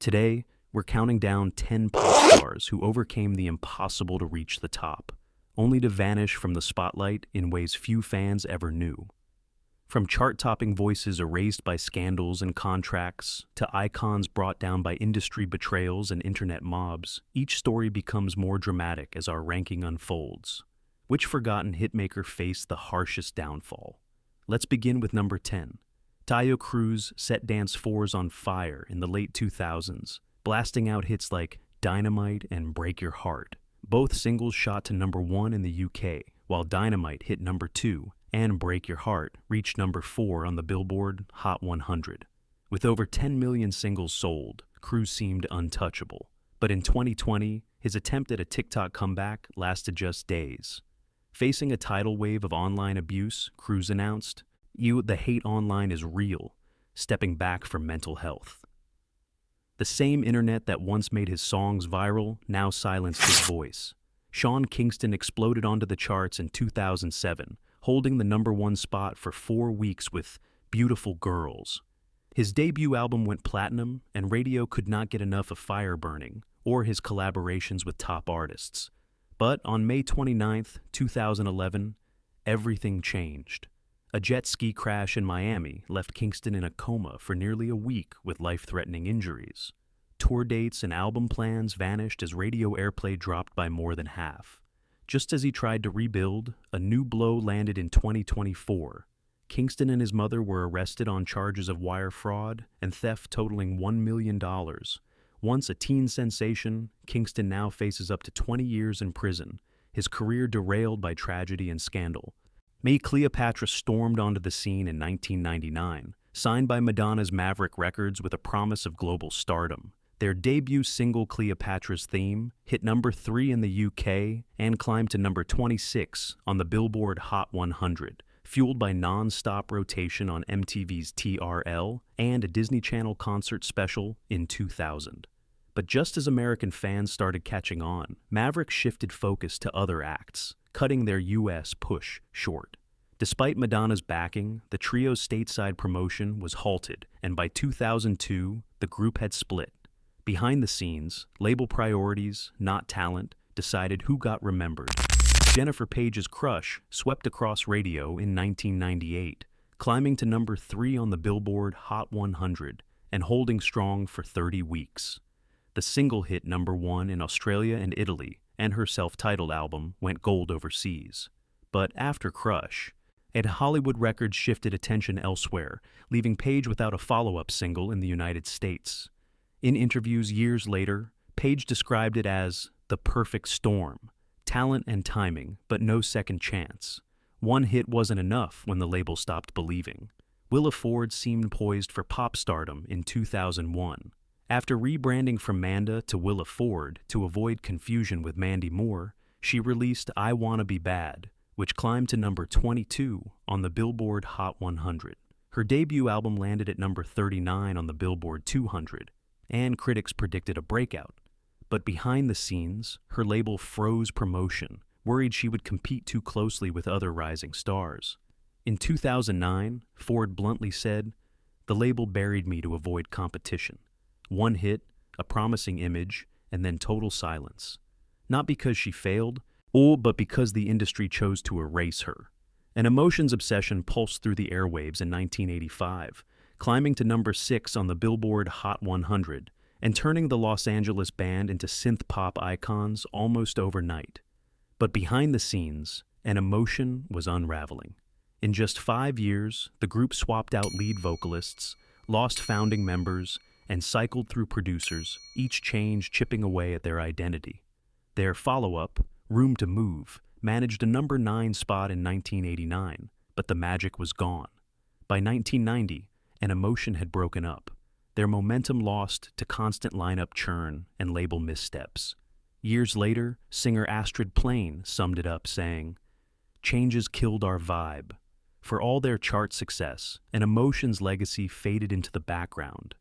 Today, we're counting down 10 pop stars who overcame the impossible to reach the top, only to vanish from the spotlight in ways few fans ever knew. From chart-topping voices erased by scandals and contracts to icons brought down by industry betrayals and internet mobs, each story becomes more dramatic as our ranking unfolds. Which forgotten hitmaker faced the harshest downfall? Let's begin with number 10. Taio Cruz set Dance 4s on fire in the late 2000s, blasting out hits like Dynamite and Break Your Heart. Both singles shot to number 1 in the UK, while Dynamite hit number 2 and Break Your Heart reached number 4 on the Billboard Hot 100. With over 10 million singles sold, Cruz seemed untouchable. But in 2020, his attempt at a TikTok comeback lasted just days. Facing a tidal wave of online abuse, Cruz announced, "The hate online is real, stepping back for mental health." The same internet that once made his songs viral now silenced his voice. Sean Kingston exploded onto the charts in 2007, holding the number 1 spot for 4 weeks with Beautiful Girls. His debut album went platinum, and radio could not get enough of Fire Burning or his collaborations with top artists. But on May 29, 2011, everything changed. A jet ski crash in Miami left Kingston in a coma for nearly a week with life-threatening injuries. Tour dates and album plans vanished as radio airplay dropped by more than half. Just as he tried to rebuild, a new blow landed in 2024. Kingston and his mother were arrested on charges of wire fraud and theft totaling $1 million. Once a teen sensation, Kingston now faces up to 20 years in prison, his career derailed by tragedy and scandal. May Cleopatra stormed onto the scene in 1999, signed by Madonna's Maverick Records with a promise of global stardom. Their debut single, Cleopatra's Theme, hit number 3 in the UK and climbed to number 26 on the Billboard Hot 100, fueled by non-stop rotation on MTV's TRL and a Disney Channel concert special in 2000. But just as American fans started catching on, Maverick shifted focus to other acts, cutting their US push short. Despite Madonna's backing, the trio's stateside promotion was halted, and by 2002, the group had split. Behind the scenes, label priorities, not talent, decided who got remembered. Jennifer Page's Crush swept across radio in 1998, climbing to number 3 on the Billboard Hot 100 and holding strong for 30 weeks. The single hit number 1 in Australia and Italy, and her self-titled album went gold overseas. But after Crush, Hollywood Records shifted attention elsewhere, leaving Page without a follow-up single in the United States. In interviews years later, Page described it as the perfect storm, talent and timing, but no second chance. One hit wasn't enough when the label stopped believing. Willa Ford seemed poised for pop stardom in 2001. After rebranding from Manda to Willa Ford to avoid confusion with Mandy Moore, she released I Wanna Be Bad, which climbed to number 22 on the Billboard Hot 100. Her debut album landed at number 39 on the Billboard 200, and critics predicted a breakout. But behind the scenes, her label froze promotion, worried she would compete too closely with other rising stars. In 2009, Ford bluntly said, "The label buried me to avoid competition. One hit, a promising image, and then total silence. Not because she failed, but because the industry chose to erase her." An emotions obsession pulsed through the airwaves in 1985, climbing to number 6 on the Billboard Hot 100 and turning the Los Angeles band into synth-pop icons almost overnight. But behind the scenes, an emotion was unraveling. In just 5 years, the group swapped out lead vocalists, lost founding members, and cycled through producers, each change chipping away at their identity. Their follow-up, Room to Move, managed a number 9 spot in 1989, but the magic was gone. By 1990, an emotion had broken up, their momentum lost to constant lineup churn and label missteps. Years later, singer Astrid Plain summed it up saying, "Changes killed our vibe." For all their chart success, an emotion's legacy faded into the background,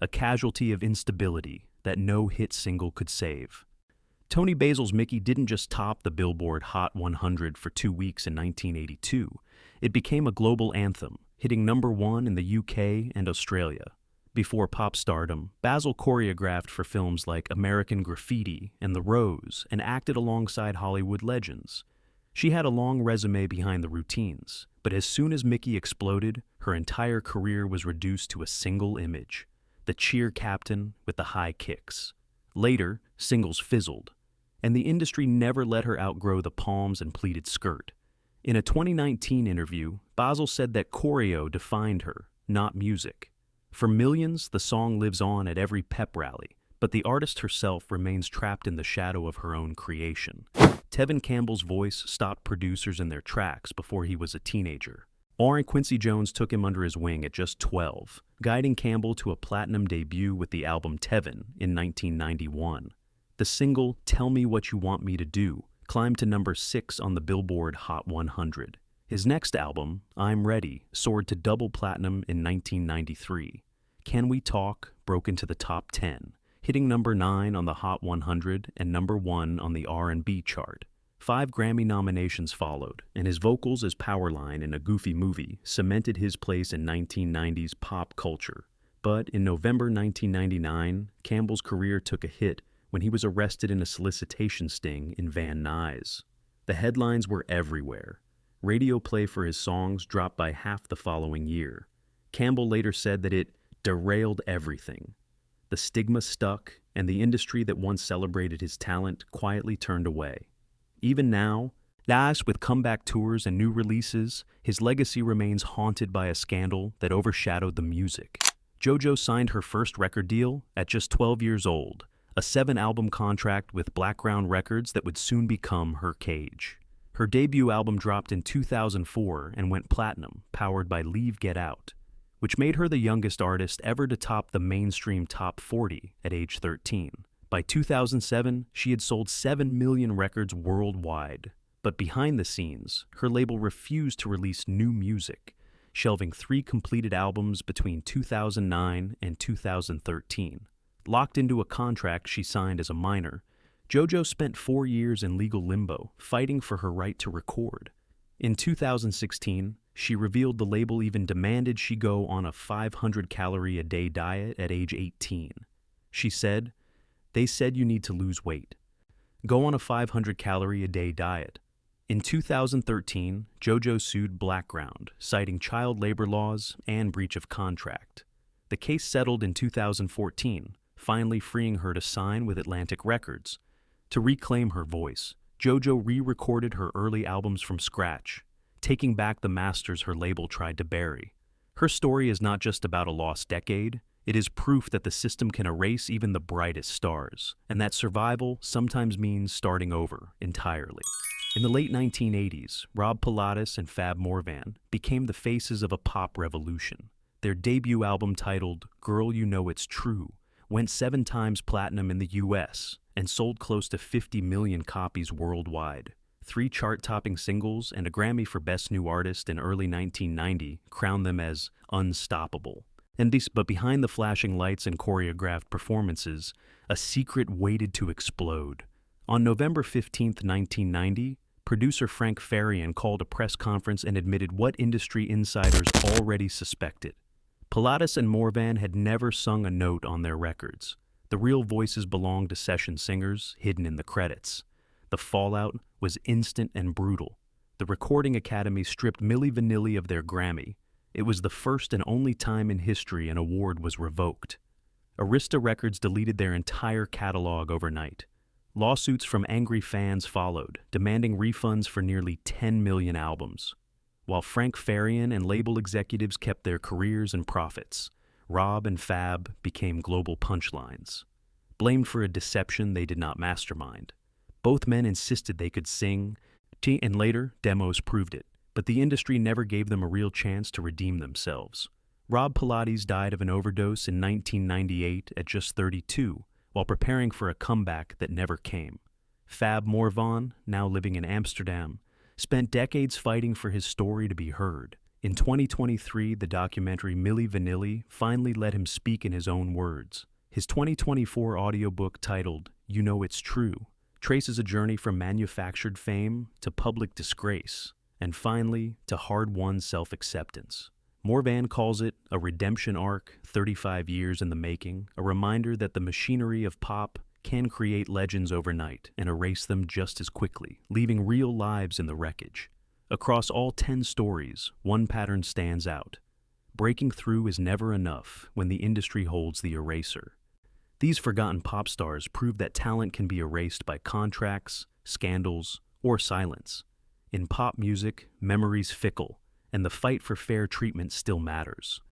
a casualty of instability that no hit single could save. Tony Basil's Mickey didn't just top the Billboard Hot 100 for 2 weeks in 1982. It became a global anthem, hitting number 1 in the UK and Australia. Before pop stardom, Basil choreographed for films like American Graffiti and The Rose and acted alongside Hollywood legends. She had a long resume behind the routines, but as soon as Mickey exploded, her entire career was reduced to a single image: the cheer captain with the high kicks. Later, singles fizzled, and the industry never let her outgrow the palms and pleated skirt. In a 2019 interview, Basil said that choreo defined her, not music. For millions, the song lives on at every pep rally, but the artist herself remains trapped in the shadow of her own creation. Tevin Campbell's voice stopped producers in their tracks before he was a teenager. Warren Quincy Jones took him under his wing at just 12, guiding Campbell to a platinum debut with the album Tevin in 1991. The single "Tell Me What You Want Me to Do" climbed to number 6 on the Billboard Hot 100. His next album, I'm Ready, soared to double platinum in 1993. Can We Talk broke into the top 10, hitting number 9 on the Hot 100 and number 1 on the R&B chart. 5 Grammy nominations followed, and his vocals as Powerline in A Goofy Movie cemented his place in 1990s pop culture. But in November 1999, Campbell's career took a hit when he was arrested in a solicitation sting in Van Nuys. The headlines were everywhere. Radio play for his songs dropped by half the following year. Campbell later said that it derailed everything. The stigma stuck, and the industry that once celebrated his talent quietly turned away. Even now, with comeback tours and new releases, his legacy remains haunted by a scandal that overshadowed the music. JoJo signed her first record deal at just 12 years old, a 7-album contract with Blackground Records that would soon become her cage. Her debut album dropped in 2004 and went platinum, powered by Leave Get Out, which made her the youngest artist ever to top the mainstream top 40 at age 13. By 2007, she had sold 7 million records worldwide. But behind the scenes, her label refused to release new music, shelving 3 completed albums between 2009 and 2013. Locked into a contract she signed as a minor, JoJo spent 4 years in legal limbo, fighting for her right to record. In 2016, she revealed the label even demanded she go on a 500-calorie-a-day diet at age 18. She said, "They said you need to lose weight. Go on a 500-calorie-a-day diet." In 2013, JoJo sued Blackground, citing child labor laws and breach of contract. The case settled in 2014, finally freeing her to sign with Atlantic Records. To reclaim her voice, JoJo re-recorded her early albums from scratch, taking back the masters her label tried to bury. Her story is not just about a lost decade, it is proof that the system can erase even the brightest stars, and that survival sometimes means starting over entirely. In the late 1980s, Rob Pilatus and Fab Morvan became the faces of a pop revolution. Their debut album titled Girl You Know It's True went 7 times platinum in the US and sold close to 50 million copies worldwide. 3 chart-topping singles and a Grammy for Best New Artist in early 1990 crowned them as unstoppable. But behind the flashing lights and choreographed performances, a secret waited to explode. On November 15, 1990, producer Frank Farian called a press conference and admitted what industry insiders already suspected. Pilatus and Morvan had never sung a note on their records. The real voices belonged to session singers hidden in the credits. The fallout was instant and brutal. The Recording Academy stripped Milli Vanilli of their Grammy. It was the first and only time in history an award was revoked. Arista Records deleted their entire catalog overnight. Lawsuits from angry fans followed, demanding refunds for nearly 10 million albums. While Frank Farian and label executives kept their careers and profits, Rob and Fab became global punchlines, blamed for a deception they did not mastermind. Both men insisted they could sing, and later demos proved it, but the industry never gave them a real chance to redeem themselves. Rob Pilates died of an overdose in 1998 at just 32, while preparing for a comeback that never came. Fab Morvan, now living in Amsterdam, spent decades fighting for his story to be heard. In 2023, the documentary Milli Vanilli finally let him speak in his own words. His 2024 audiobook titled You Know It's True traces a journey from manufactured fame to public disgrace, and finally to hard-won self-acceptance. Morvan calls it a redemption arc, 35 years in the making, a reminder that the machinery of pop can create legends overnight and erase them just as quickly, leaving real lives in the wreckage. Across all 10 stories, one pattern stands out. Breaking through is never enough when the industry holds the eraser. These forgotten pop stars prove that talent can be erased by contracts, scandals, or silence. In pop music, memory's fickle, and the fight for fair treatment still matters.